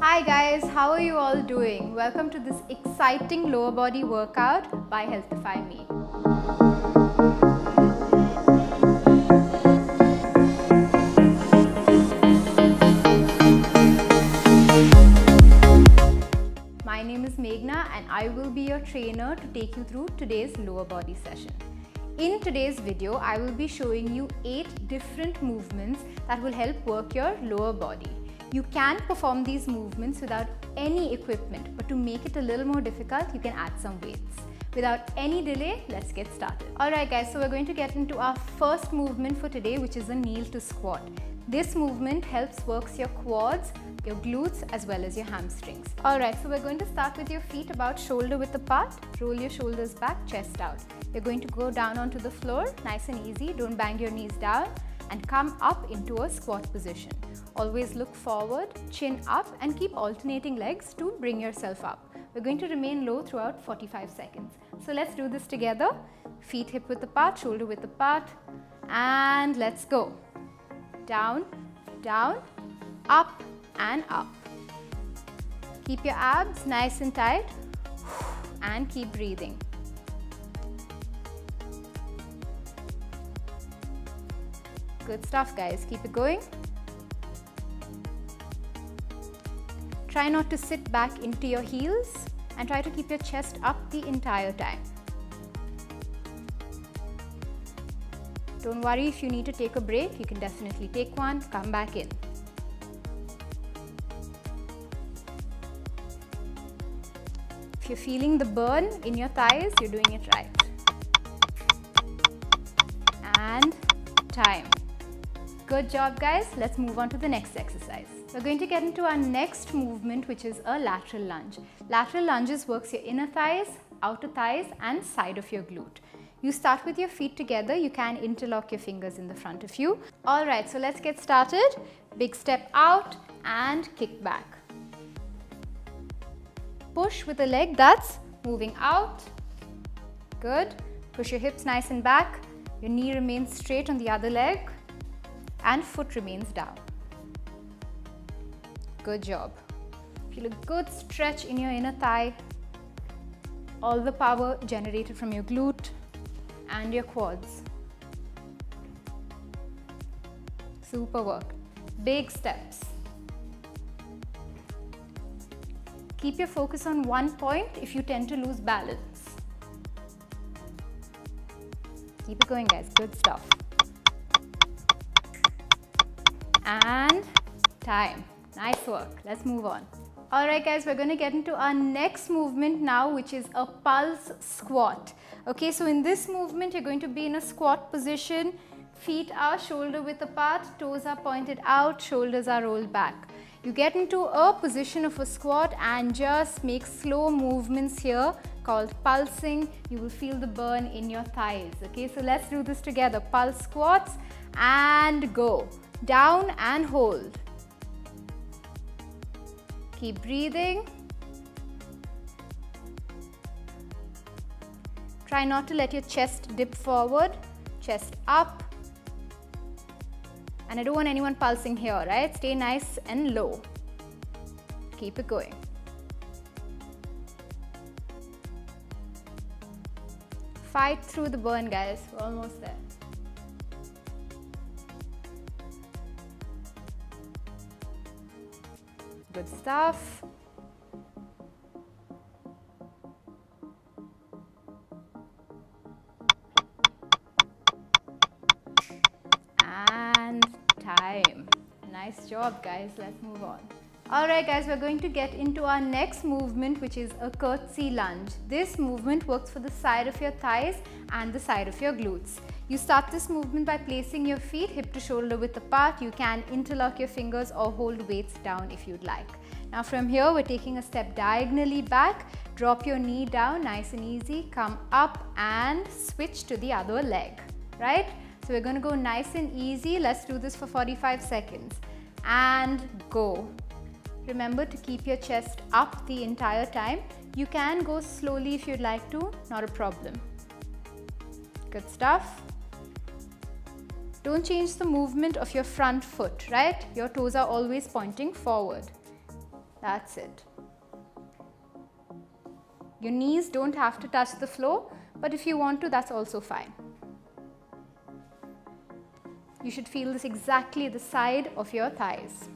Hi guys, how are you all doing? Welcome to this exciting lower body workout by Healthify Me. My name is Meghna and I will be your trainer to take you through today's lower body session. In today's video, I will be showing you 8 different movements that will help work your lower body. You can perform these movements without any equipment, but to make it a little more difficult, you can add some weights. Without any delay, let's get started. Alright guys, so we're going to get into our first movement for today, which is a kneel to squat. This movement helps works your quads, your glutes as well as your hamstrings. Alright, so we're going to start with your feet about shoulder width apart. Roll your shoulders back, chest out. You're going to go down onto the floor, nice and easy, don't bang your knees down, and come up into a squat position. Always look forward, chin up, and keep alternating legs to bring yourself up. We're going to remain low throughout 45 seconds. So let's do this together. Feet hip width apart, shoulder width apart, and let's go. Down, down, up and up. Keep your abs nice and tight and keep breathing. Good stuff guys, keep it going. Try not to sit back into your heels and try to keep your chest up the entire time. Don't worry if you need to take a break, you can definitely take one, come back in. If you're feeling the burn in your thighs, you're doing it right. And time. Good job guys, let's move on to the next exercise. We're going to get into our next movement, which is a lateral lunge. Lateral lunges works your inner thighs, outer thighs and side of your glute. You start with your feet together, you can interlock your fingers in the front of you. Alright, so let's get started. Big step out and kick back. Push with the leg that's moving out. Good. Push your hips nice and back. Your knee remains straight on the other leg and foot remains down. Good job. Feel a good stretch in your inner thigh. All the power generated from your glute and your quads. Super work. Big steps. Keep your focus on one point if you tend to lose balance. Keep it going guys, good stuff. And time. Nice work. Let's move on. Alright guys, we're going to get into our next movement now, which is a pulse squat. Okay, so in this movement, you're going to be in a squat position. Feet are shoulder width apart, toes are pointed out, shoulders are rolled back. You get into a position of a squat and just make slow movements here called pulsing. You will feel the burn in your thighs. Okay, so let's do this together. Pulse squats and go. Down and hold. Keep breathing. Try not to let your chest dip forward, chest up. And I don't want anyone pulsing here, right? Stay nice and low. Keep it going. Fight through the burn, guys. We're almost there. Good stuff. And time. Nice job guys, let's move on. Alright guys, we're going to get into our next movement, which is a curtsy lunge. This movement works for the side of your thighs and the side of your glutes. You start this movement by placing your feet hip to shoulder width apart. You can interlock your fingers or hold weights down if you'd like. Now from here, we're taking a step diagonally back. Drop your knee down, nice and easy. Come up and switch to the other leg, right? So we're going to go nice and easy. Let's do this for 45 seconds. And go. Remember to keep your chest up the entire time. You can go slowly if you'd like to, not a problem. Good stuff. Don't change the movement of your front foot, right? Your toes are always pointing forward. That's it. Your knees don't have to touch the floor, but if you want to, that's also fine. You should feel this exactly at the side of your thighs.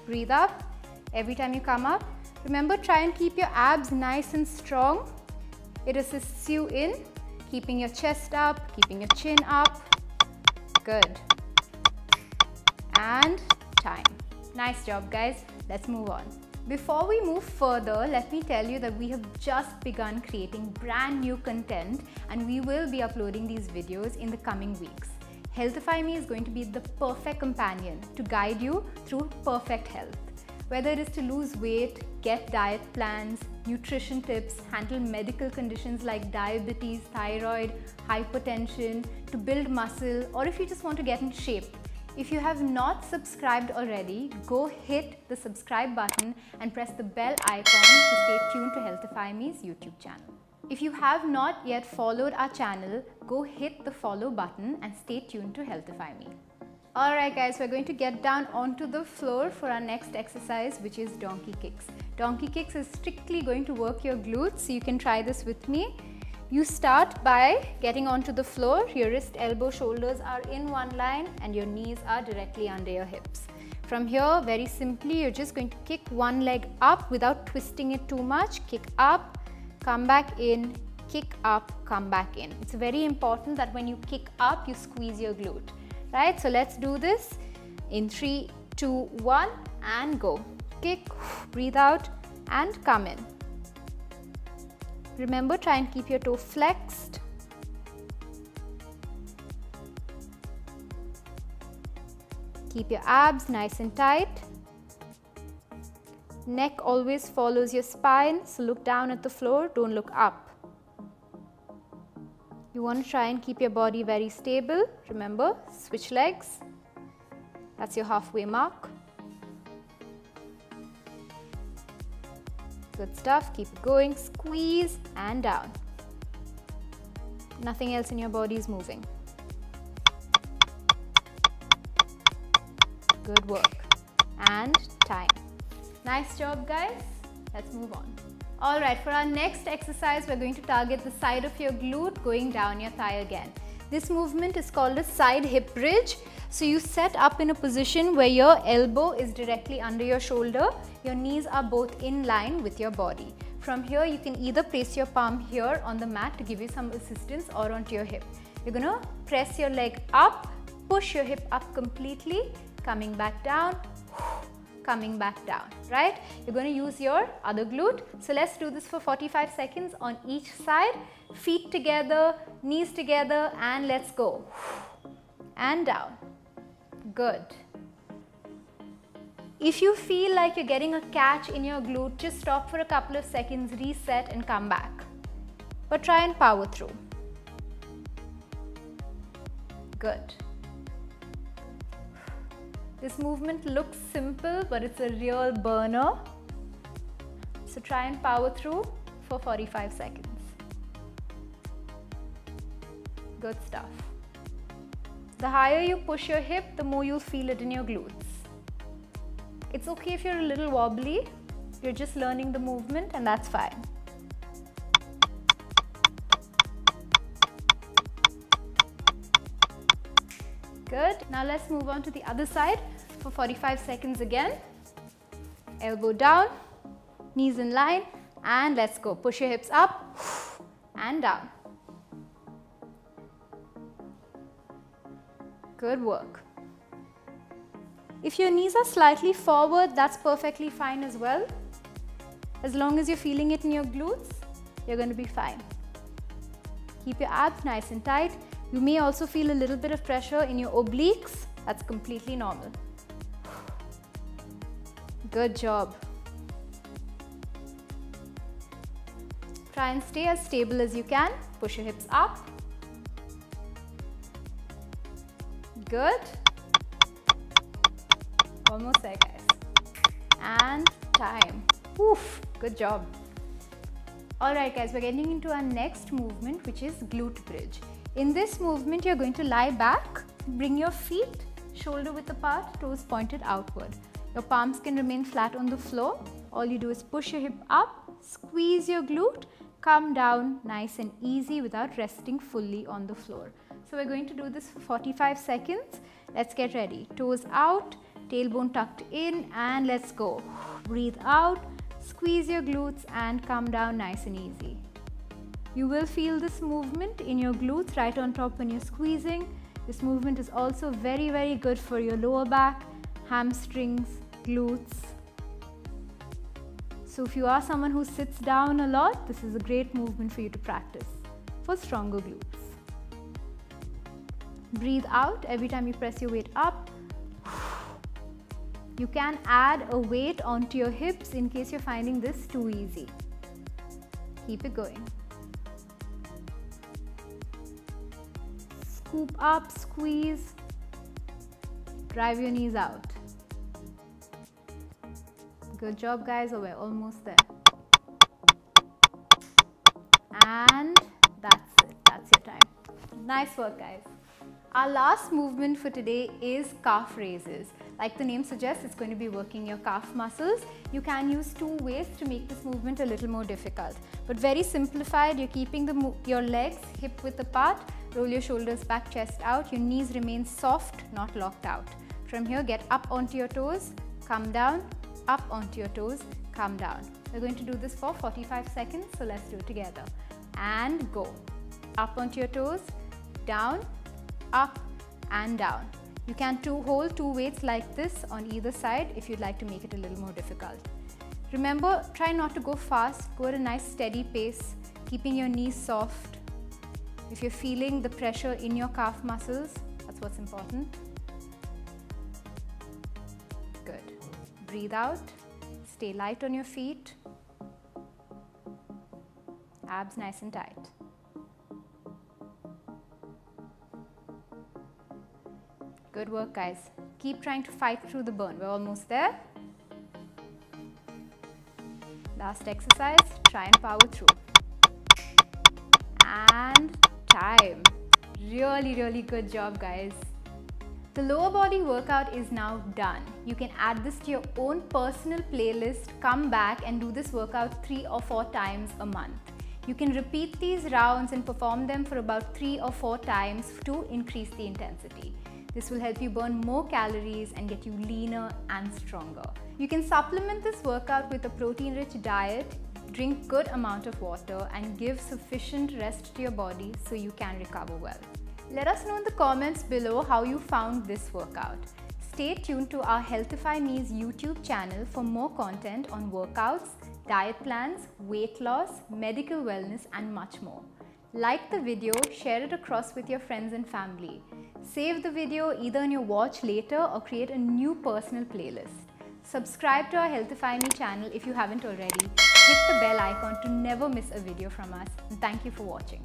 Breathe up. Every time you come up, remember, try and keep your abs nice and strong. It assists you in keeping your chest up, keeping your chin up. Good. And time. Nice job, guys. Let's move on. Before we move further, let me tell you that we have just begun creating brand new content, and we will be uploading these videos in the coming weeks. Healthify Me is going to be the perfect companion to guide you through perfect health. Whether it is to lose weight, get diet plans, nutrition tips, handle medical conditions like diabetes, thyroid, hypertension, to build muscle, or if you just want to get in shape. If you have not subscribed already, go hit the subscribe button and press the bell icon to stay tuned to Healthify Me's YouTube channel. If you have not yet followed our channel, go hit the follow button and stay tuned to Healthify Me. Alright guys, we're going to get down onto the floor for our next exercise, which is donkey kicks. Donkey kicks is strictly going to work your glutes, so you can try this with me. You start by getting onto the floor. Your wrist, elbow, shoulders are in one line and your knees are directly under your hips. From here, very simply, you're just going to kick one leg up without twisting it too much. Kick up, come back in, kick up, come back in. It's very important that when you kick up, you squeeze your glute. Right, so let's do this in 3, 2, 1 and go. Kick, breathe out and come in. Remember, try and keep your toe flexed. Keep your abs nice and tight. Neck always follows your spine, so look down at the floor, don't look up. You want to try and keep your body very stable. Remember, switch legs. That's your halfway mark. Good stuff. Keep it going. Squeeze and down. Nothing else in your body is moving. Good work. And time. Nice job, guys. Let's move on. Alright, for our next exercise, we're going to target the side of your glute going down your thigh again. This movement is called a side hip bridge. So you set up in a position where your elbow is directly under your shoulder. Your knees are both in line with your body. From here, you can either place your palm here on the mat to give you some assistance or onto your hip. You're going to press your leg up, push your hip up completely, coming back down, coming back down, right? You're going to use your other glute. So let's do this for 45 seconds on each side. Feet together, knees together, and let's go. And down. Good. If you feel like you're getting a catch in your glute, just stop for a couple of seconds, reset and come back. But try and power through. Good. This movement looks simple, but it's a real burner. So try and power through for 45 seconds. Good stuff. The higher you push your hip, the more you'll feel it in your glutes. It's okay if you're a little wobbly. You're just learning the movement and that's fine. Good. Now let's move on to the other side for 45 seconds again. Elbow down, knees in line, and let's go. Push your hips up and down. Good work. If your knees are slightly forward, that's perfectly fine as well. As long as you're feeling it in your glutes, you're going to be fine. Keep your abs nice and tight. You may also feel a little bit of pressure in your obliques. That's completely normal. Good job. Try and stay as stable as you can. Push your hips up. Good. Almost there, guys. And time. Oof, good job. Alright guys, we're getting into our next movement, which is glute bridge. In this movement, you're going to lie back, bring your feet shoulder width apart, toes pointed outward. Your palms can remain flat on the floor. All you do is push your hip up, squeeze your glute, come down nice and easy without resting fully on the floor. So we're going to do this for 45 seconds. Let's get ready. Toes out, tailbone tucked in, and let's go. Breathe out, squeeze your glutes and come down nice and easy. You will feel this movement in your glutes right on top when you're squeezing. This movement is also very, very good for your lower back, hamstrings, glutes. So if you are someone who sits down a lot, this is a great movement for you to practice for stronger glutes. Breathe out every time you press your weight up. You can add a weight onto your hips in case you're finding this too easy. Keep it going. Scoop up, squeeze, drive your knees out. Good job guys, we're almost there. And that's it, that's your time. Nice work guys. Our last movement for today is calf raises. Like the name suggests, it's going to be working your calf muscles. You can use two ways to make this movement a little more difficult. But very simplified, you're keeping your legs hip width apart, roll your shoulders back, chest out, your knees remain soft, not locked out. From here, get up onto your toes, come down, up onto your toes, come down. We're going to do this for 45 seconds, so let's do it together. And go. Up onto your toes, down, up and down. You can hold two weights like this on either side if you'd like to make it a little more difficult. Remember, try not to go fast, go at a nice steady pace, keeping your knees soft. If you're feeling the pressure in your calf muscles, that's what's important. Good. Breathe out, stay light on your feet, abs nice and tight. Good work guys. Keep trying to fight through the burn. We're almost there. Last exercise, try and power through. And time. Really, really good job guys. The lower body workout is now done. You can add this to your own personal playlist, come back and do this workout 3 or 4 times a month. You can repeat these rounds and perform them for about 3 or 4 times to increase the intensity. This will help you burn more calories and get you leaner and stronger. You can supplement this workout with a protein-rich diet, drink good amount of water and give sufficient rest to your body so you can recover well. Let us know in the comments below how you found this workout. Stay tuned to our Healthify Me's YouTube channel for more content on workouts, diet plans, weight loss, medical wellness and much more. Like the video, share it across with your friends and family. Save the video either in your watch later or create a new personal playlist. Subscribe to our Healthify Me channel if you haven't already. Hit the bell icon to never miss a video from us. And thank you for watching.